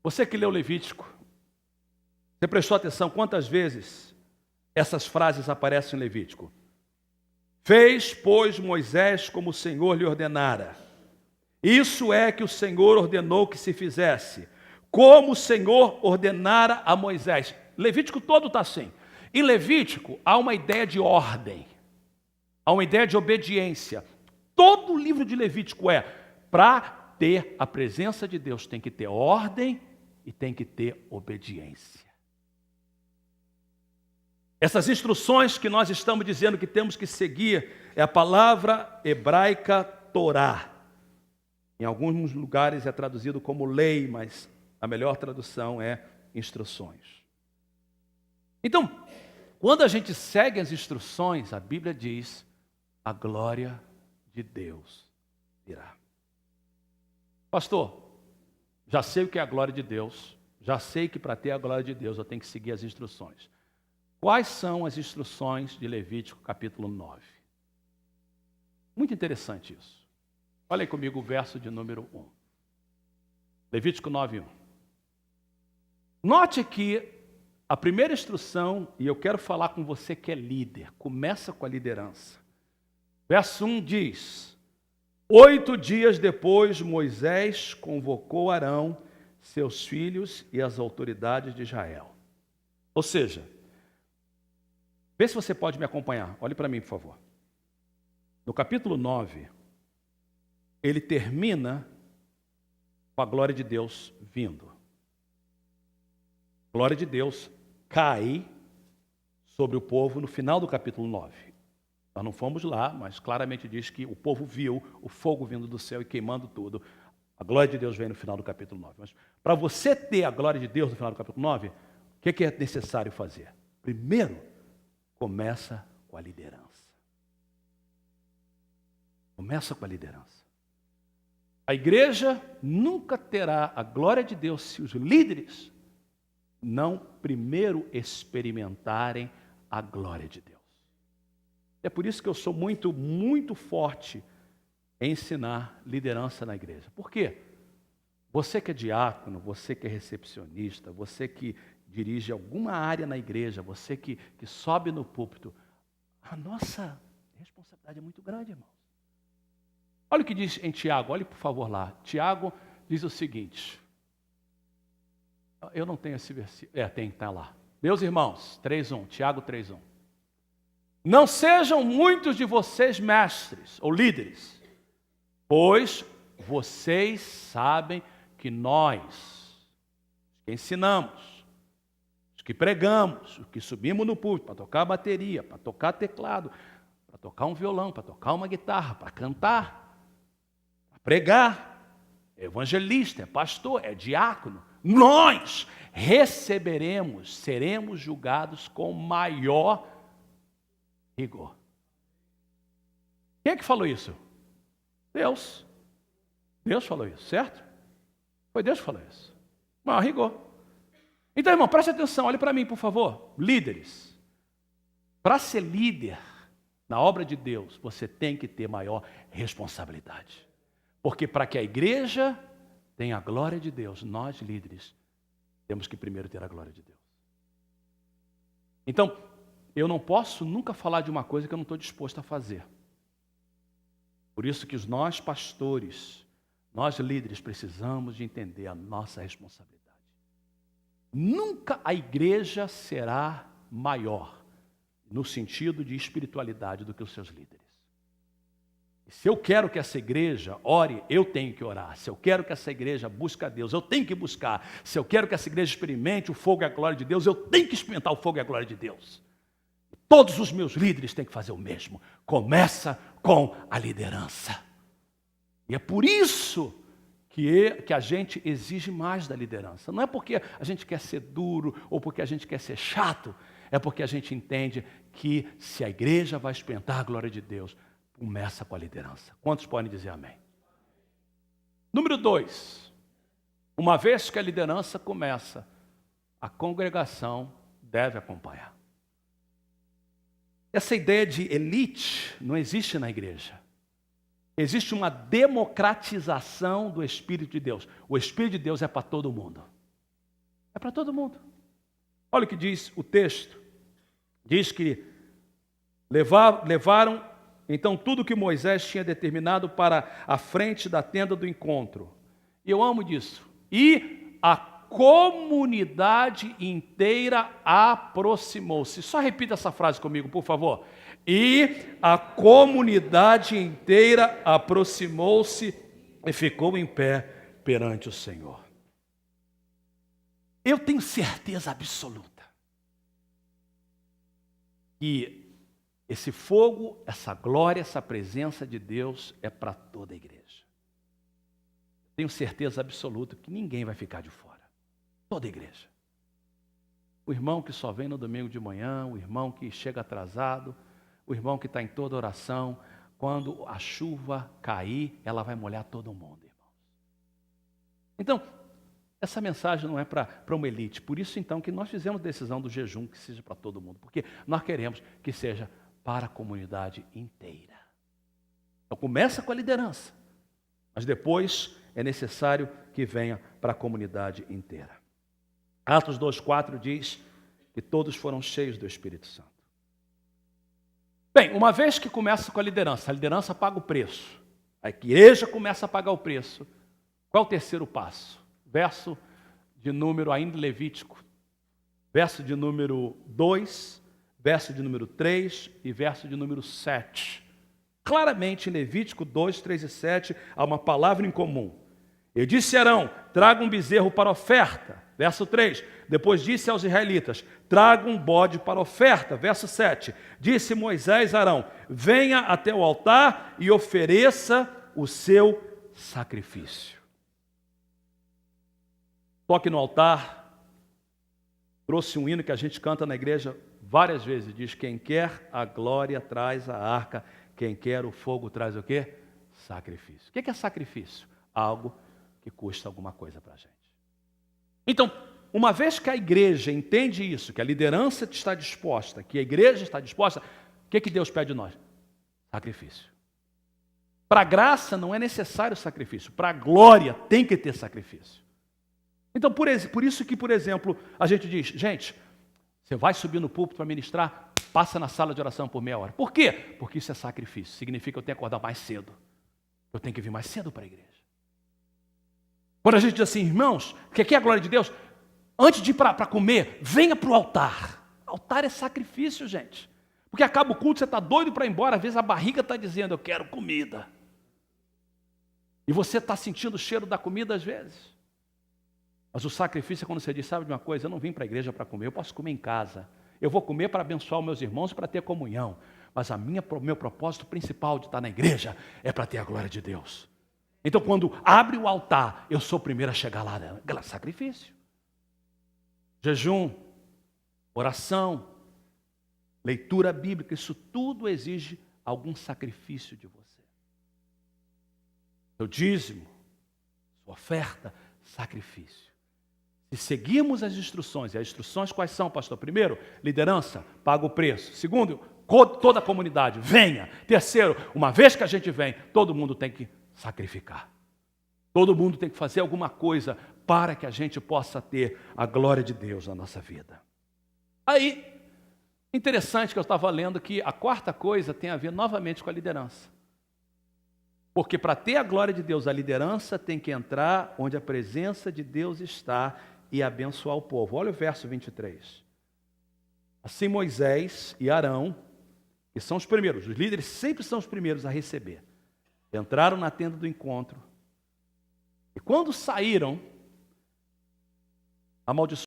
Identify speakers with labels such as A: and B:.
A: Você que leu Levítico, você prestou atenção quantas vezes essas frases aparecem em Levítico? Fez, pois, Moisés como o Senhor lhe ordenara. Isso é que o Senhor ordenou que se fizesse, como o Senhor ordenara a Moisés. Levítico todo está assim. Em Levítico há uma ideia de ordem, há uma ideia de obediência. Todo o livro de Levítico é, para ter a presença de Deus, tem que ter ordem e tem que ter obediência. Essas instruções que nós estamos dizendo que temos que seguir é a palavra hebraica Torá. Em alguns lugares é traduzido como lei, mas a melhor tradução é instruções. Então, quando a gente segue as instruções, a Bíblia diz, a glória de Deus virá. Pastor, já sei o que é a glória de Deus, já sei que para ter a glória de Deus eu tenho que seguir as instruções. Quais são as instruções de Levítico capítulo 9? Muito interessante isso. Olha aí comigo o verso de número 1. Levítico 9:1. Note que a primeira instrução, e eu quero falar com você que é líder, começa com a liderança. Verso 1 diz: 8 dias depois, Moisés convocou Arão, seus filhos e as autoridades de Israel. Ou seja, vê se você pode me acompanhar. Olhe para mim, por favor. No capítulo 9, ele termina com a glória de Deus vindo. A glória de Deus cai sobre o povo no final do capítulo 9. Nós não fomos lá, mas claramente diz que o povo viu o fogo vindo do céu e queimando tudo. A glória de Deus vem no final do capítulo 9. Mas para você ter a glória de Deus no final do capítulo 9, o que é necessário fazer? Primeiro, começa com a liderança. Começa com a liderança. A igreja nunca terá a glória de Deus se os líderes não primeiro experimentarem a glória de Deus. É por isso que eu sou muito forte em ensinar liderança na igreja. Por quê? Você que é diácono, você que é recepcionista, você que dirige alguma área na igreja, você que sobe no púlpito, a nossa responsabilidade é muito grande, irmãos. Olha o que diz em Tiago, olhe por favor lá. Tiago diz o seguinte, eu não tenho esse versículo, está lá. Meus irmãos, 3:1, Tiago 3:1. Não sejam muitos de vocês mestres ou líderes, pois vocês sabem que nós, que ensinamos, os que pregamos, os que subimos no púlpito para tocar bateria, para tocar teclado, para tocar um violão, para tocar uma guitarra, para cantar, para pregar, é evangelista, é pastor, é diácono, nós receberemos, seremos julgados com maior rigor. Quem é que falou isso? Deus. Deus falou isso, certo? Foi Deus que falou isso. Maior rigor. Então, irmão, preste atenção, olhe para mim, por favor. Líderes. Para ser líder na obra de Deus, você tem que ter maior responsabilidade. Porque para que a igreja tenha a glória de Deus, nós líderes temos que primeiro ter a glória de Deus. Então, eu não posso nunca falar de uma coisa que eu não estou disposto a fazer. Por isso que nós pastores, nós líderes, precisamos de entender a nossa responsabilidade. Nunca a igreja será maior no sentido de espiritualidade do que os seus líderes. E se eu quero que essa igreja ore, eu tenho que orar. Se eu quero que essa igreja busque a Deus, eu tenho que buscar. Se eu quero que essa igreja experimente o fogo e a glória de Deus, eu tenho que experimentar o fogo e a glória de Deus. Todos os meus líderes têm que fazer o mesmo. Começa com a liderança. E é por isso que a gente exige mais da liderança. Não é porque a gente quer ser duro ou porque a gente quer ser chato. É porque a gente entende que se a igreja vai experimentar a glória de Deus, começa com a liderança. Quantos podem dizer amém? Número 2. Uma vez que a liderança começa, a congregação deve acompanhar. Essa ideia de elite não existe na igreja. Existe uma democratização do Espírito de Deus. O Espírito de Deus é para todo mundo. É para todo mundo. Olha o que diz o texto. Diz que levaram então tudo que Moisés tinha determinado para a frente da tenda do encontro. E eu amo disso. E a comunidade inteira aproximou-se. Só repita essa frase comigo, por favor. E a comunidade inteira aproximou-se e ficou em pé perante o Senhor. Eu tenho certeza absoluta que esse fogo, essa glória, essa presença de Deus é para toda a igreja. Tenho certeza absoluta que ninguém vai ficar de fora. Toda a igreja. O irmão que só vem no domingo de manhã, o irmão que chega atrasado, o irmão que está em toda oração, quando a chuva cair, ela vai molhar todo mundo, irmãos. Então, essa mensagem não é para uma elite. Por isso, então, que nós fizemos decisão do jejum que seja para todo mundo. Porque nós queremos que seja para a comunidade inteira. Então, começa com a liderança. Mas depois é necessário que venha para a comunidade inteira. Atos 2,4 diz que todos foram cheios do Espírito Santo. Bem, uma vez que começa com a liderança paga o preço. A igreja começa a pagar o preço. Qual é o terceiro passo? Verso de número, ainda Levítico, verso de número 2, verso de número 3 e verso de número 7. Claramente em Levítico 2, 3 e 7 há uma palavra em comum. Eu disse a Arão, traga um bezerro para oferta. Verso 3. Depois disse aos israelitas, traga um bode para oferta. Verso 7. Disse Moisés a Arão, venha até o altar e ofereça o seu sacrifício. Toque no altar, trouxe um hino que a gente canta na igreja várias vezes, diz, quem quer a glória traz a arca, quem quer o fogo traz o quê? Sacrifício. O que é sacrifício? Algo que custa alguma coisa para a gente. Então, uma vez que a igreja entende isso, que a liderança está disposta, que a igreja está disposta, o que Deus pede de nós? Sacrifício. Para a graça não é necessário sacrifício, para a glória tem que ter sacrifício. Então, por isso que, por exemplo, a gente diz, gente, você vai subir no púlpito para ministrar, passa na sala de oração por meia hora. Por quê? Porque isso é sacrifício, significa que eu tenho que acordar mais cedo. Eu tenho que vir mais cedo para a igreja. Quando a gente diz assim, irmãos, que aqui é a glória de Deus, antes de ir para comer, venha para o altar. Altar é sacrifício, gente. Porque acaba o culto, você está doido para ir embora, às vezes a barriga está dizendo, eu quero comida. E você está sentindo o cheiro da comida às vezes. Mas o sacrifício é quando você diz, sabe de uma coisa, eu não vim para a igreja para comer, eu posso comer em casa. Eu vou comer para abençoar os meus irmãos, para ter comunhão. Mas o meu propósito principal de estar na igreja é para ter a glória de Deus. Então, quando abre o altar, eu sou o primeiro a chegar lá. Sacrifício. Jejum, oração, leitura bíblica, isso tudo exige algum sacrifício de você. Seu dízimo, sua oferta, sacrifício. Se seguirmos as instruções, e as instruções quais são, pastor? Primeiro, liderança, paga o preço. Segundo, toda a comunidade, venha. Terceiro, uma vez que a gente vem, todo mundo tem que sacrificar. Todo mundo tem que fazer alguma coisa para que a gente possa ter a glória de Deus na nossa vida. Aí, interessante que eu estava lendo que a quarta coisa tem a ver novamente com a liderança. Porque para ter a glória de Deus, a liderança tem que entrar onde a presença de Deus está e abençoar o povo. Olha o verso 23. Assim Moisés e Arão, que são os primeiros, os líderes sempre são os primeiros a receber, entraram na tenda do encontro. E quando saíram, amaldiçoaram